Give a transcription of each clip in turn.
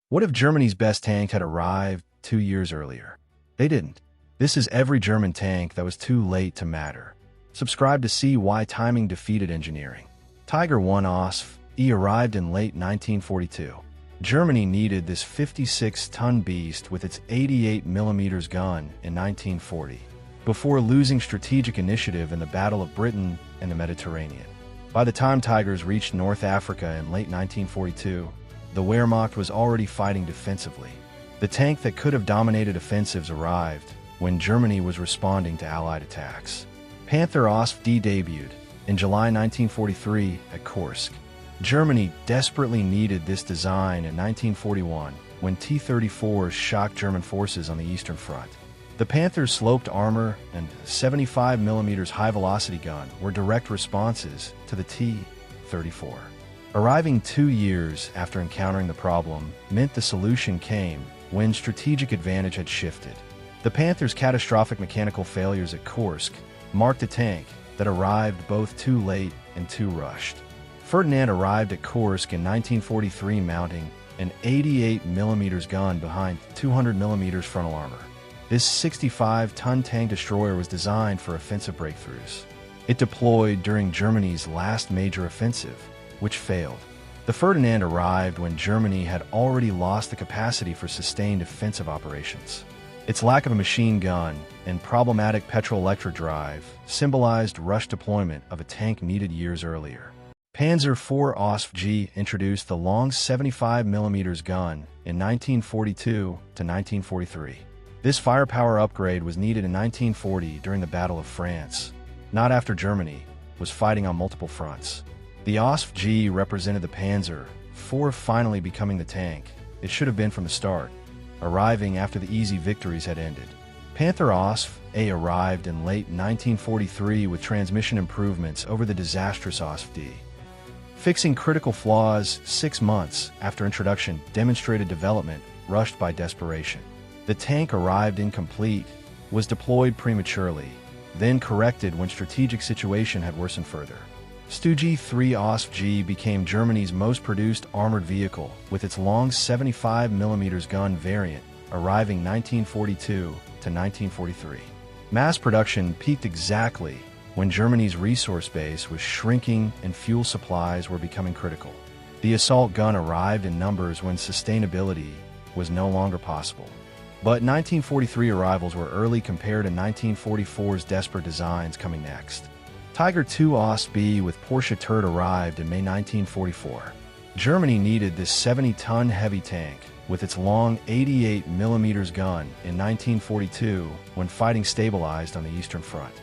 What if Germany's best tank had arrived 2 years earlier? They didn't. This is every German tank that was too late to matter. Subscribe to see why timing defeated engineering. Tiger I OSF arrived in late 1942. Germany needed this 56-ton beast with its 88mm gun in 1940, before losing strategic initiative in the Battle of Britain and the Mediterranean. By the time Tigers reached North Africa in late 1942, the Wehrmacht was already fighting defensively. The tank that could have dominated offensives arrived when Germany was responding to Allied attacks. Panther OSF debuted in July 1943 at Kursk. Germany desperately needed this design in 1941 when T-34s shocked German forces on the Eastern Front. The Panther's sloped armor and 75mm high-velocity gun were direct responses to the T-34. Arriving 2 years after encountering the problem meant the solution came when strategic advantage had shifted. The Panther's catastrophic mechanical failures at Kursk marked a tank that arrived both too late and too rushed. Ferdinand arrived at Kursk in 1943 mounting an 88mm gun behind 200mm frontal armor. This 65-ton tank destroyer was designed for offensive breakthroughs. It deployed during Germany's last major offensive, which failed. The Ferdinand arrived when Germany had already lost the capacity for sustained offensive operations. Its lack of a machine gun and problematic petrol-electric drive symbolized rush deployment of a tank needed years earlier. Panzer IV OSF introduced the long 75mm gun in 1942 to 1943. This firepower upgrade was needed in 1940 during the Battle of France, not after Germany was fighting on multiple fronts. The OSF represented the Panzer IV finally becoming the tank it should have been from the start, arriving after the easy victories had ended. Panther OSF arrived in late 1943 with transmission improvements over the disastrous OSF Fixing critical flaws 6 months after introduction demonstrated development rushed by desperation. The tank arrived incomplete, was deployed prematurely, then corrected when strategic situation had worsened further. Stu-G III OSF became Germany's most produced armored vehicle with its long 75mm gun variant, arriving 1942 to 1943. Mass production peaked exactly when Germany's resource base was shrinking and fuel supplies were becoming critical. The assault gun arrived in numbers when sustainability was no longer possible. But 1943 arrivals were early compared to 1944's desperate designs coming next. Tiger II OSF with Porsche turret arrived in May 1944. Germany needed this 70-ton heavy tank with its long 88mm gun in 1942 when fighting stabilized on the Eastern Front.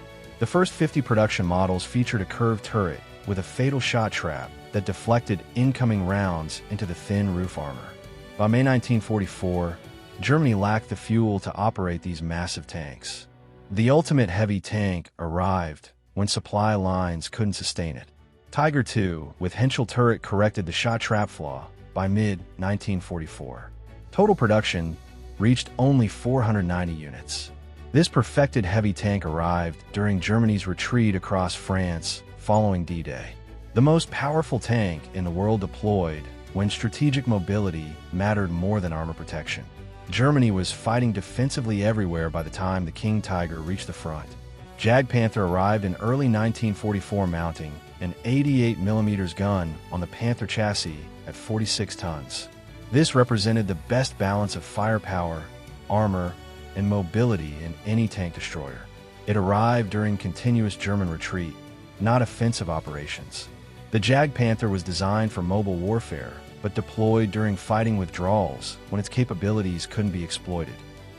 The first 50 production models featured a curved turret with a fatal shot trap that deflected incoming rounds into the thin roof armor. By May 1944, Germany lacked the fuel to operate these massive tanks. The ultimate heavy tank arrived when supply lines couldn't sustain it. Tiger II with Henschel turret corrected the shot trap flaw by mid-1944. Total production reached only 490 units. This perfected heavy tank arrived during Germany's retreat across France following D-Day. The most powerful tank in the world deployed when strategic mobility mattered more than armor protection. Germany was fighting defensively everywhere by the time the King Tiger reached the front. Jagdpanther arrived in early 1944 mounting an 88mm gun on the Panther chassis at 46 tons. This represented the best balance of firepower, armor, and mobility in any tank destroyer. It arrived during continuous German retreat, not offensive operations. The Jagdpanther was designed for mobile warfare, but deployed during fighting withdrawals when its capabilities couldn't be exploited.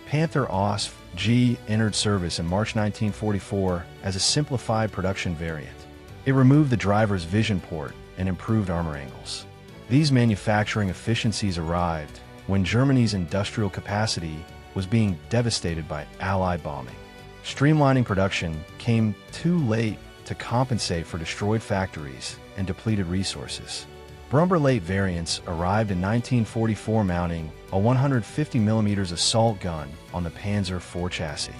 Panther OSF entered service in March 1944 as a simplified production variant. It removed the driver's vision port and improved armor angles. These manufacturing efficiencies arrived when Germany's industrial capacity was being devastated by Allied bombing. Streamlining production came too late to compensate for destroyed factories and depleted resources. Brumberlate variants arrived in 1944 mounting a 150mm assault gun on the Panzer IV chassis.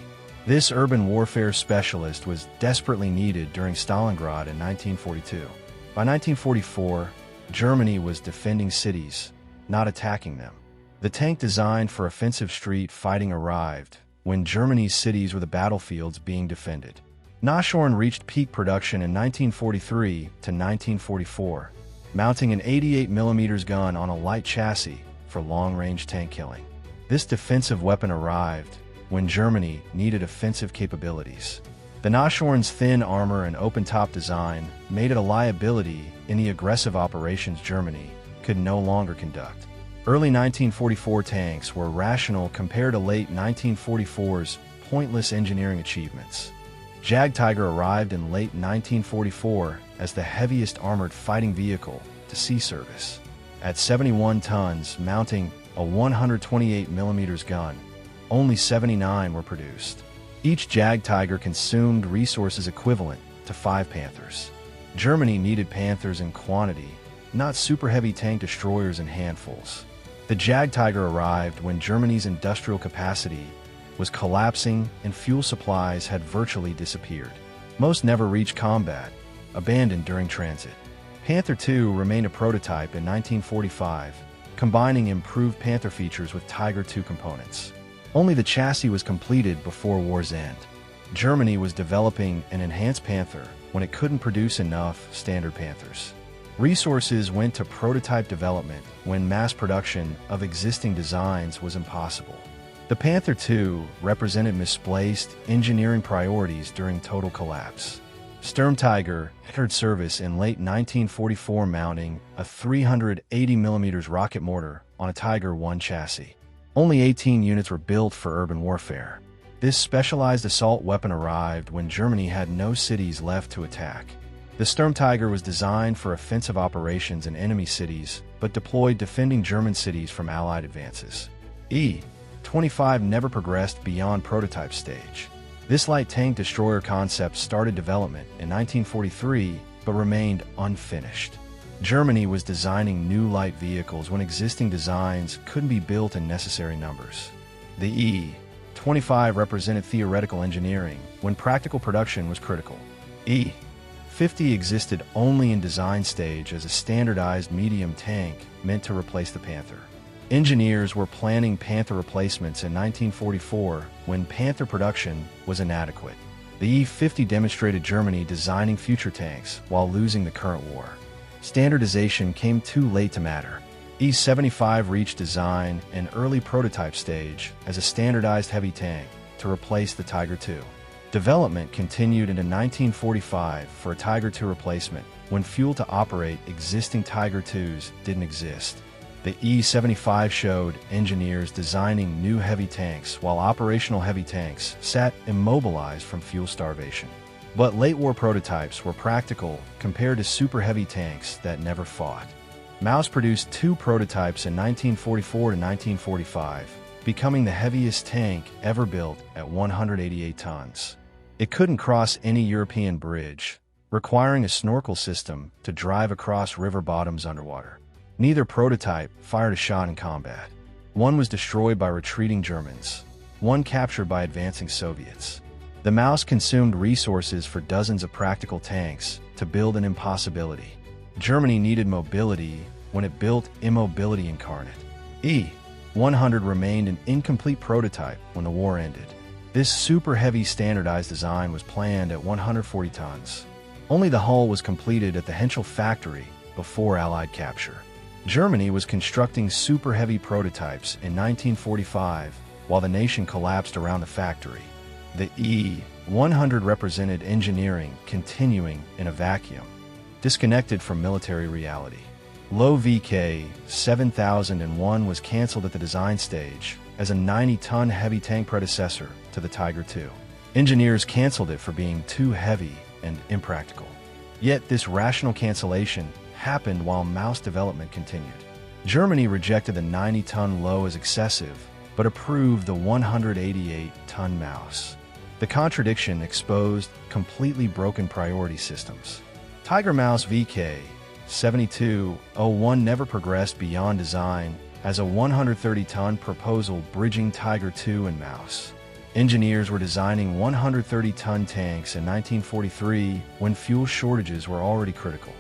This urban warfare specialist was desperately needed during Stalingrad in 1942. By 1944, Germany was defending cities, not attacking them. The tank designed for offensive street fighting arrived when Germany's cities were the battlefields being defended. Nashorn reached peak production in 1943 to 1944, mounting an 88mm gun on a light chassis for long-range tank killing. This defensive weapon arrived when Germany needed offensive capabilities. The Nashorn's thin armor and open-top design made it a liability in the aggressive operations Germany could no longer conduct. Early 1944 tanks were rational compared to late 1944's pointless engineering achievements. Jagdtiger arrived in late 1944 as the heaviest armored fighting vehicle to see service. At 71 tons, mounting a 128mm gun, only 79 were produced. Each Jagdtiger consumed resources equivalent to 5 Panthers. Germany needed Panthers in quantity, not super heavy tank destroyers in handfuls. The Jagdtiger arrived when Germany's industrial capacity was collapsing and fuel supplies had virtually disappeared. Most never reached combat, abandoned during transit. Panther II remained a prototype in 1945, combining improved Panther features with Tiger II components. Only the chassis was completed before war's end. Germany was developing an enhanced Panther when it couldn't produce enough standard Panthers. Resources went to prototype development when mass production of existing designs was impossible. The Panther II represented misplaced engineering priorities during total collapse. Sturmtiger entered service in late 1944 mounting a 380mm rocket mortar on a Tiger I chassis. Only 18 units were built for urban warfare. This specialized assault weapon arrived when Germany had no cities left to attack. The Sturmtiger was designed for offensive operations in enemy cities, but deployed defending German cities from Allied advances. E-25 never progressed beyond prototype stage. This light tank destroyer concept started development in 1943, but remained unfinished. Germany was designing new light vehicles when existing designs couldn't be built in necessary numbers. The E-25 represented theoretical engineering when practical production was critical. E-50 existed only in design stage as a standardized medium tank meant to replace the Panther. Engineers were planning Panther replacements in 1944 when Panther production was inadequate. The E-50 demonstrated Germany designing future tanks while losing the current war. Standardization came too late to matter. E-75 reached design and early prototype stage as a standardized heavy tank to replace the Tiger II. Development continued into 1945 for a Tiger II replacement when fuel to operate existing Tiger IIs didn't exist. The E-75 showed engineers designing new heavy tanks while operational heavy tanks sat immobilized from fuel starvation. But late-war prototypes were practical compared to super heavy tanks that never fought. Maus produced 2 prototypes in 1944 to 1945, becoming the heaviest tank ever built at 188 tons. It couldn't cross any European bridge, requiring a snorkel system to drive across river bottoms underwater. Neither prototype fired a shot in combat. One was destroyed by retreating Germans, one captured by advancing Soviets. The Maus consumed resources for dozens of practical tanks to build an impossibility. Germany needed mobility when it built immobility incarnate. E-100 remained an incomplete prototype when the war ended. This super heavy standardized design was planned at 140 tons. Only the hull was completed at the Henschel factory before Allied capture. Germany was constructing super heavy prototypes in 1945 while the nation collapsed around the factory. The E-100 represented engineering continuing in a vacuum, disconnected from military reality. Low VK 7001 was canceled at the design stage as a 90-ton heavy tank predecessor to the Tiger II. Engineers canceled it for being too heavy and impractical. Yet this rational cancellation happened while Maus development continued. Germany rejected the 90-ton low as excessive, but approved the 188-ton Maus. The contradiction exposed completely broken priority systems. Tiger Maus VK 7201 never progressed beyond design as a 130-ton proposal bridging Tiger II and Maus. Engineers were designing 130-ton tanks in 1943 when fuel shortages were already critical.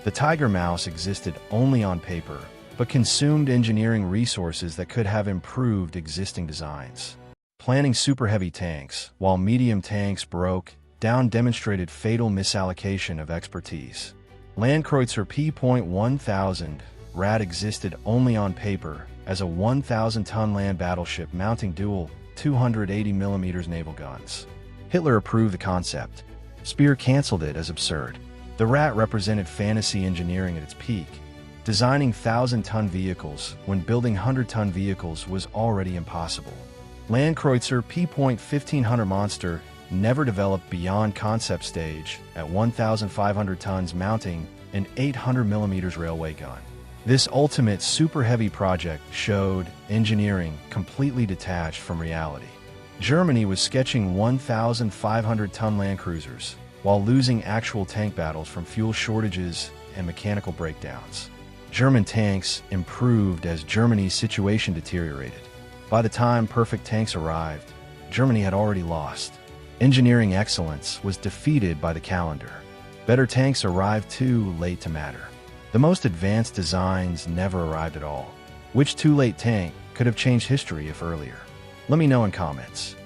The Tiger Maus existed only on paper, but consumed engineering resources that could have improved existing designs. Planning super heavy tanks, while medium tanks broke down, demonstrated fatal misallocation of expertise. Landkreuzer P.1000 RAD existed only on paper as a 1,000-ton land battleship mounting dual 280mm naval guns. Hitler approved the concept. Speer canceled it as absurd. The RAT represented fantasy engineering at its peak, designing 1,000-ton vehicles when building 100-ton vehicles was already impossible. Landkreuzer P.1500 Monster never developed beyond concept stage at 1,500 tons, mounting an 800mm railway gun. This ultimate super-heavy project showed engineering completely detached from reality. Germany was sketching 1,500-ton land cruisers, while losing actual tank battles from fuel shortages and mechanical breakdowns. German tanks improved as Germany's situation deteriorated. By the time perfect tanks arrived, Germany had already lost. Engineering excellence was defeated by the calendar. Better tanks arrived too late to matter. The most advanced designs never arrived at all. Which too late tank could have changed history if earlier? Let me know in comments.